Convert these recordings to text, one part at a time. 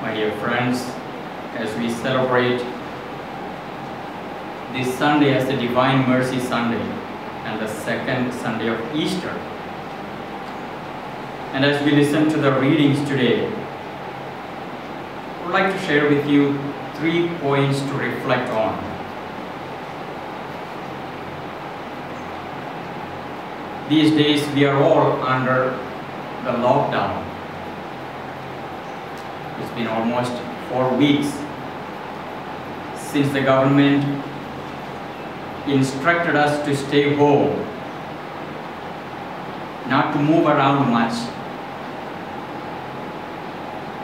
My dear friends, as we celebrate this Sunday as the Divine Mercy Sunday and the second Sunday of Easter, and as we listen to the readings today, I would like to share with you 3 points to reflect on. These days we are all under the lockdown. It's been almost 4 weeks since the government instructed us to stay home, not to move around much.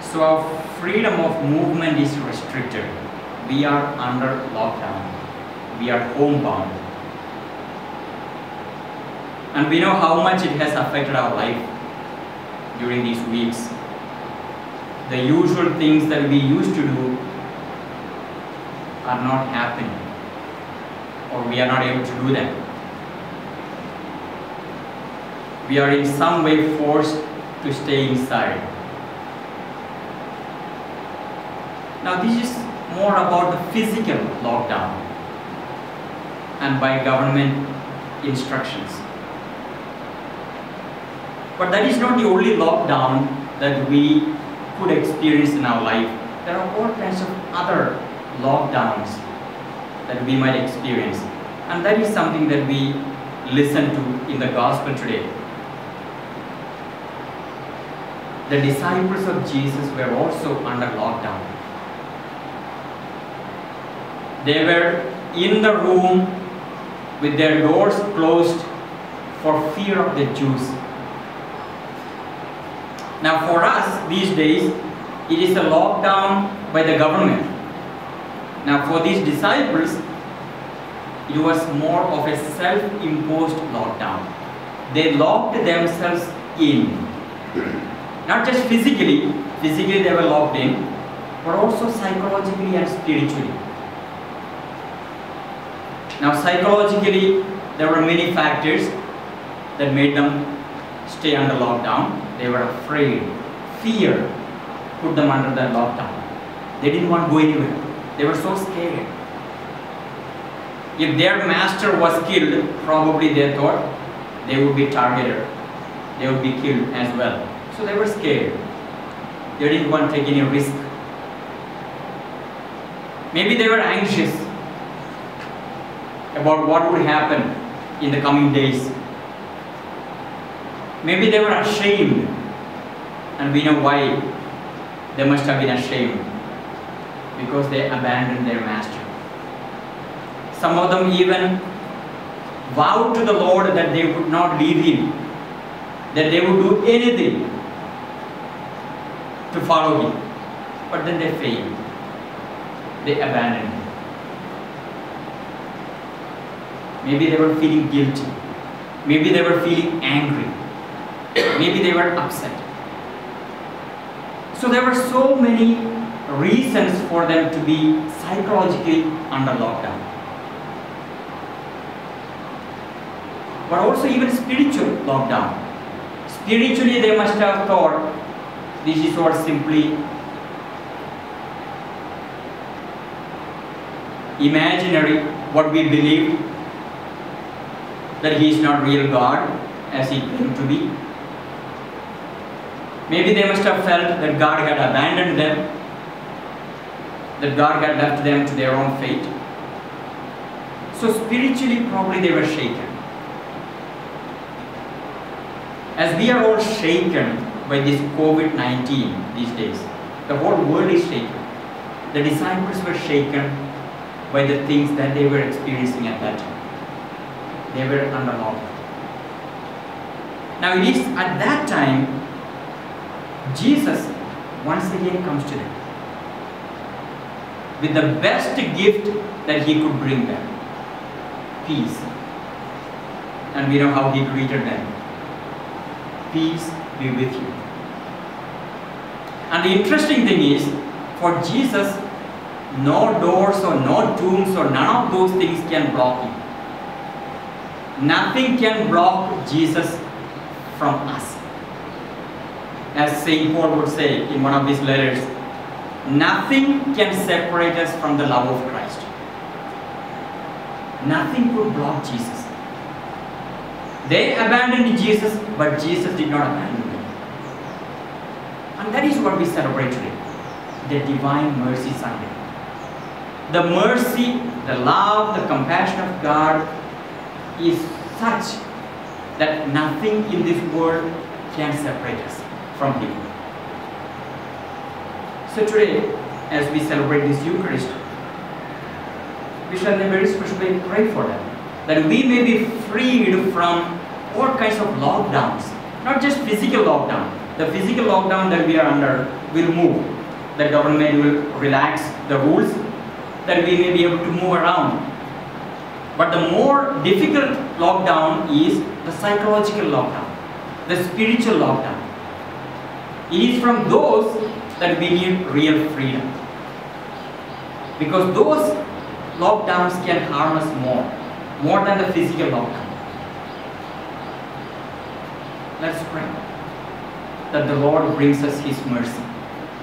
So our freedom of movement is restricted. We are under lockdown. We are homebound. And we know how much it has affected our life during these weeks. The usual things that we used to do are not happening, or we are not able to do them. We are in some way forced to stay inside. Now this is more about the physical lockdown and by government instructions. But that is not the only lockdown that we could experience in our life. There are all kinds of other lockdowns that we might experience, and that is something that we listen to in the gospel today. The disciples of Jesus were also under lockdown. They were in the room with their doors closed for fear of the Jews. Now for us these days, it is a lockdown by the government. Now for these disciples, it was more of a self-imposed lockdown. They locked themselves in. Not just physically they were locked in, but also psychologically and spiritually. Now psychologically, there were many factors that made them stay under lockdown. They were afraid. Fear put them under that lockdown. They didn't want to go anywhere. They were so scared. If their master was killed, probably they thought they would be targeted. They would be killed as well. So they were scared. They didn't want to take any risk. Maybe they were anxious about what would happen in the coming days. Maybe they were ashamed, and we know why they must have been ashamed, because they abandoned their master. Some of them even vowed to the Lord that they would not leave him, that they would do anything to follow him. But then they failed. They abandoned him. Maybe they were feeling guilty. Maybe they were feeling angry. Maybe they were upset. So there were so many reasons for them to be psychologically under lockdown. But also even spiritual lockdown. Spiritually they must have thought this is what simply imaginary, what we believed, that he is not real God as he claimed to be. Maybe they must have felt that God had abandoned them, that God had left them to their own fate. So spiritually probably they were shaken. As we are all shaken by this COVID-19 these days, the whole world is shaken. The disciples were shaken by the things that they were experiencing at that time. They were under lockdown. Now it is at that time Jesus once again comes to them with the best gift that he could bring them: peace. And we know how he greeted them: peace be with you. And the interesting thing is, for Jesus, no doors or no tombs or none of those things can block him. Nothing can block Jesus from us. As St. Paul would say in one of his letters, nothing can separate us from the love of Christ. Nothing could block Jesus. They abandoned Jesus, but Jesus did not abandon them. And that is what we celebrate today, the Divine Mercy Sunday. The mercy, the love, the compassion of God is such that nothing in this world can separate us from Him. So today, as we celebrate this Eucharist, we shall in a very special way pray for them, that we may be freed from all kinds of lockdowns, not just physical lockdown. The physical lockdown that we are under will move. The government will relax the rules, that we may be able to move around. But the more difficult lockdown is the psychological lockdown, the spiritual lockdown. It is from those that we need real freedom. Because those lockdowns can harm us more than the physical lockdown. Let's pray that the Lord brings us His mercy.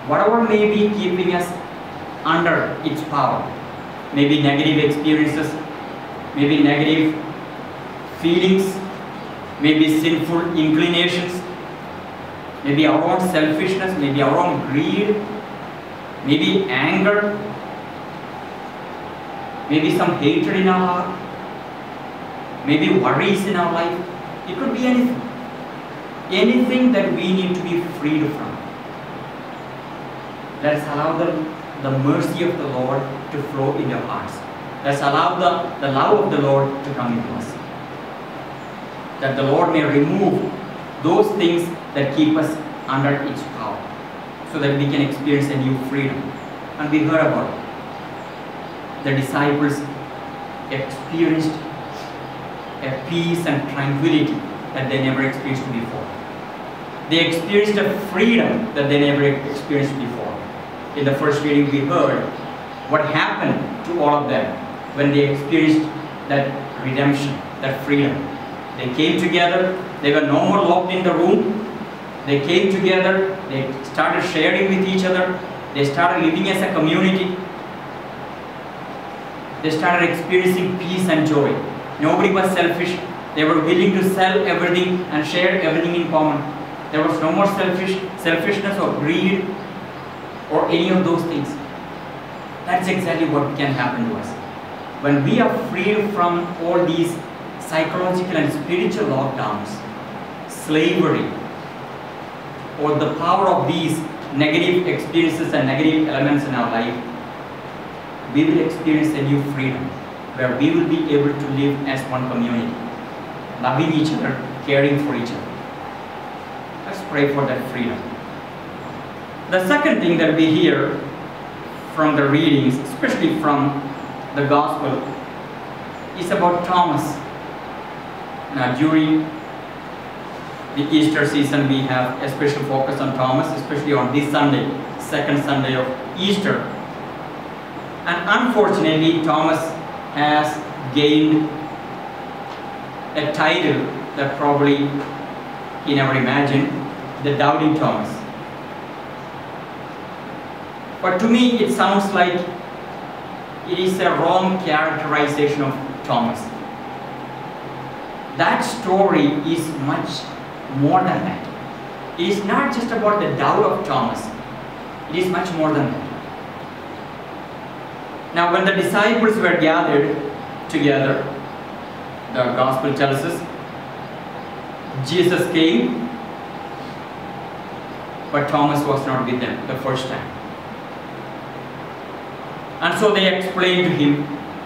Whatever may be keeping us under its power, maybe negative experiences, maybe negative feelings, maybe sinful inclinations, maybe our own selfishness, maybe our own greed, maybe anger, maybe some hatred in our heart, maybe worries in our life. It could be anything. Anything that we need to be freed from. Let us allow the mercy of the Lord to flow in our hearts. Let us allow the love of the Lord to come into us. That the Lord may remove those things that keep us under its power, so that we can experience a new freedom. And we heard about it. The disciples experienced a peace and tranquility that they never experienced before. They experienced a freedom that they never experienced before. In the first reading we heard what happened to all of them when they experienced that redemption, that freedom. They came together, they were no more locked in the room. They came together, they started sharing with each other, they started living as a community. They started experiencing peace and joy. Nobody was selfish. They were willing to sell everything and share everything in common. There was no more selfishness or greed or any of those things. That's exactly what can happen to us. When we are freed from all these psychological and spiritual lockdowns, slavery, or the power of these negative experiences and negative elements in our life, we will experience a new freedom where we will be able to live as one community, loving each other, caring for each other. Let's pray for that freedom. The second thing that we hear from the readings, especially from the Gospel, is about Thomas. Now, during the Easter season, we have a special focus on Thomas, especially on this Sunday, second Sunday of Easter. And unfortunately, Thomas has gained a title that probably he never imagined, the Doubting Thomas. But to me, it sounds like it is a wrong characterization of Thomas. That story is much more than that. It is not just about the doubt of Thomas. It is much more than that. Now, when the disciples were gathered together, the Gospel tells us, Jesus came, but Thomas was not with them the first time. And so they explained to him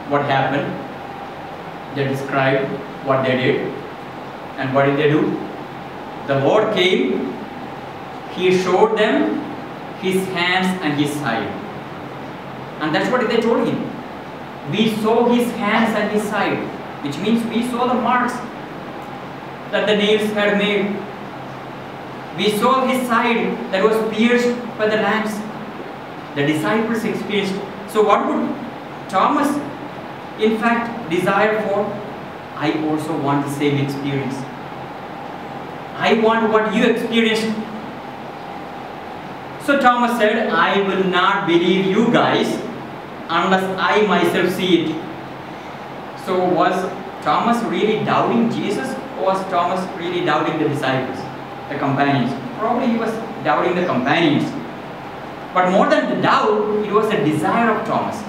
what happened. They described what they did. And what did they do? The Lord came, He showed them His hands and His side. And that's what they told him. We saw His hands and His side, which means we saw the marks that the nails had made. We saw His side that was pierced by the lance. The disciples experienced. So what would Thomas in fact desire for? I also want the same experience. I want what you experienced. So Thomas said, I will not believe you guys unless I myself see it. So was Thomas really doubting Jesus, or was Thomas really doubting the disciples, the companions? Probably he was doubting the companions. But more than the doubt, it was a desire of Thomas.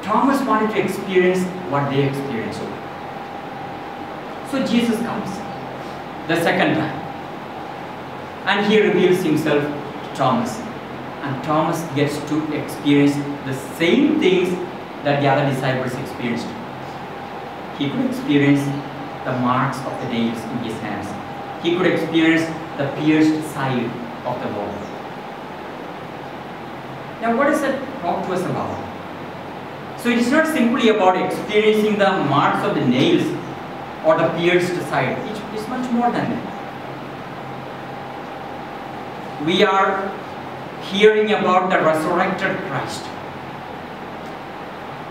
Thomas wanted to experience what they experienced. So Jesus comes the second time, and he reveals himself to Thomas. And Thomas gets to experience the same things that the other disciples experienced. He could experience the marks of the nails in his hands. He could experience the pierced side of the Lord. Now what does that talk to us about? So it is not simply about experiencing the marks of the nails or the pierced side. It is much more than that. We are hearing about the resurrected Christ.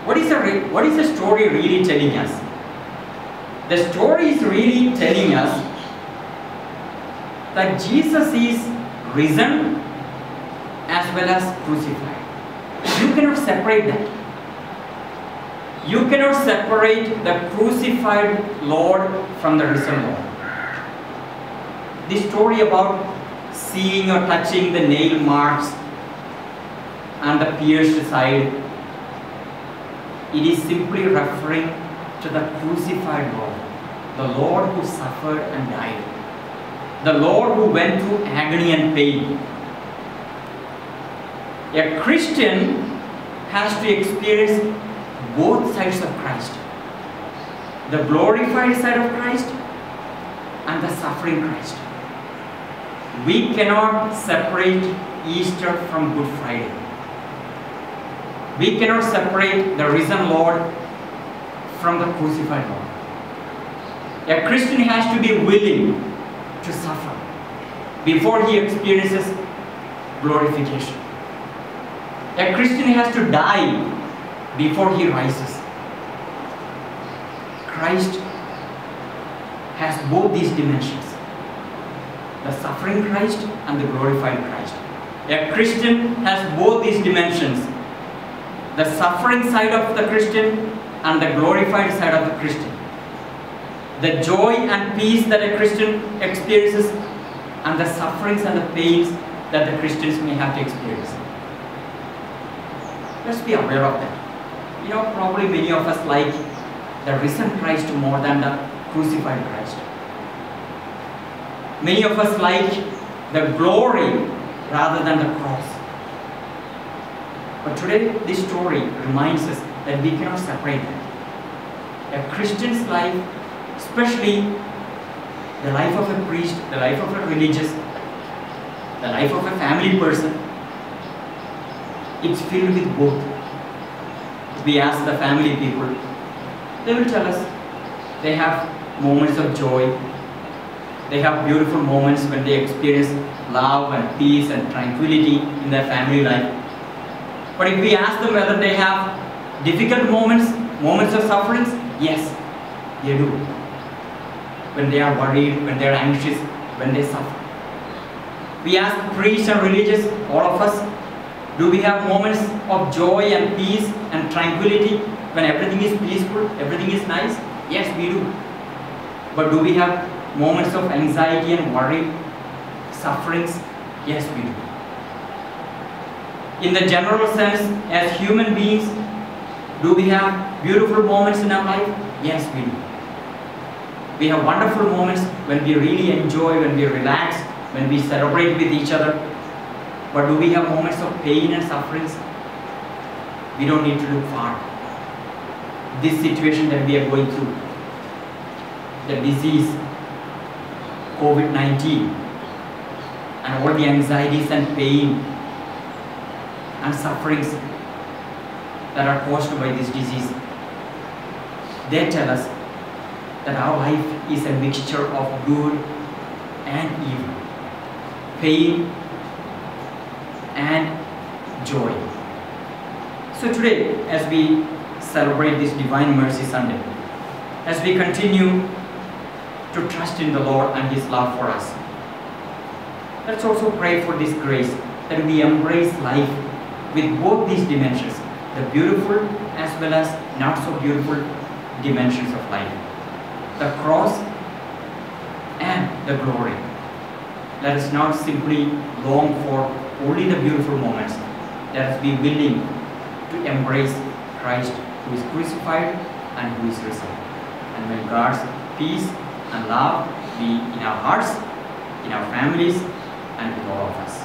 What is the story really telling us? The story is really telling us that Jesus is risen as well as crucified. You cannot separate that. You cannot separate the crucified Lord from the risen Lord. The story about seeing or touching the nail marks and the pierced side, it is simply referring to the crucified Lord, the Lord who suffered and died, the Lord who went through agony and pain. A Christian has to experience both sides of Christ, the glorified side of Christ and the suffering Christ. We cannot separate Easter from Good Friday. We cannot separate the risen Lord from the crucified Lord. A Christian has to be willing to suffer before he experiences glorification. A Christian has to die before he rises. Christ has both these dimensions, the suffering Christ and the glorified Christ. A Christian has both these dimensions, the suffering side of the Christian and the glorified side of the Christian. The joy and peace that a Christian experiences and the sufferings and the pains that the Christians may have to experience. Let's be aware of that. Probably many of us like the risen Christ more than the crucified Christ. Many of us like the glory rather than the cross. But today, this story reminds us that we cannot separate that. A Christian's life, especially the life of a priest, the life of a religious, the life of a family person, it's filled with both. If we ask the family people, they will tell us they have moments of joy. They have beautiful moments when they experience love and peace and tranquility in their family life. But if we ask them whether they have difficult moments, moments of sufferings, yes, they do. When they are worried, when they are anxious, when they suffer. We ask priests and religious, all of us, do we have moments of joy and peace and tranquility when everything is peaceful, everything is nice? Yes, we do. But do we have moments of anxiety and worry, sufferings? Yes, we do. In the general sense, as human beings, do we have beautiful moments in our life? Yes, we do. We have wonderful moments when we really enjoy, when we relax, when we celebrate with each other. But do we have moments of pain and sufferings? We don't need to look far. This situation that we are going through, the disease, COVID-19, and all the anxieties and pain and sufferings that are caused by this disease, they tell us that our life is a mixture of good and evil, pain and joy. So today, as we celebrate this Divine Mercy Sunday, as we continue to trust in the Lord and His love for us, Let's also pray for this grace that we embrace life with both these dimensions, the beautiful as well as not so beautiful dimensions of life, the cross and the glory. Let us not simply long for only the beautiful moments. Let us be willing to embrace Christ who is crucified and who is risen. And may God's peace and love be in our hearts, in our families, and with all of us.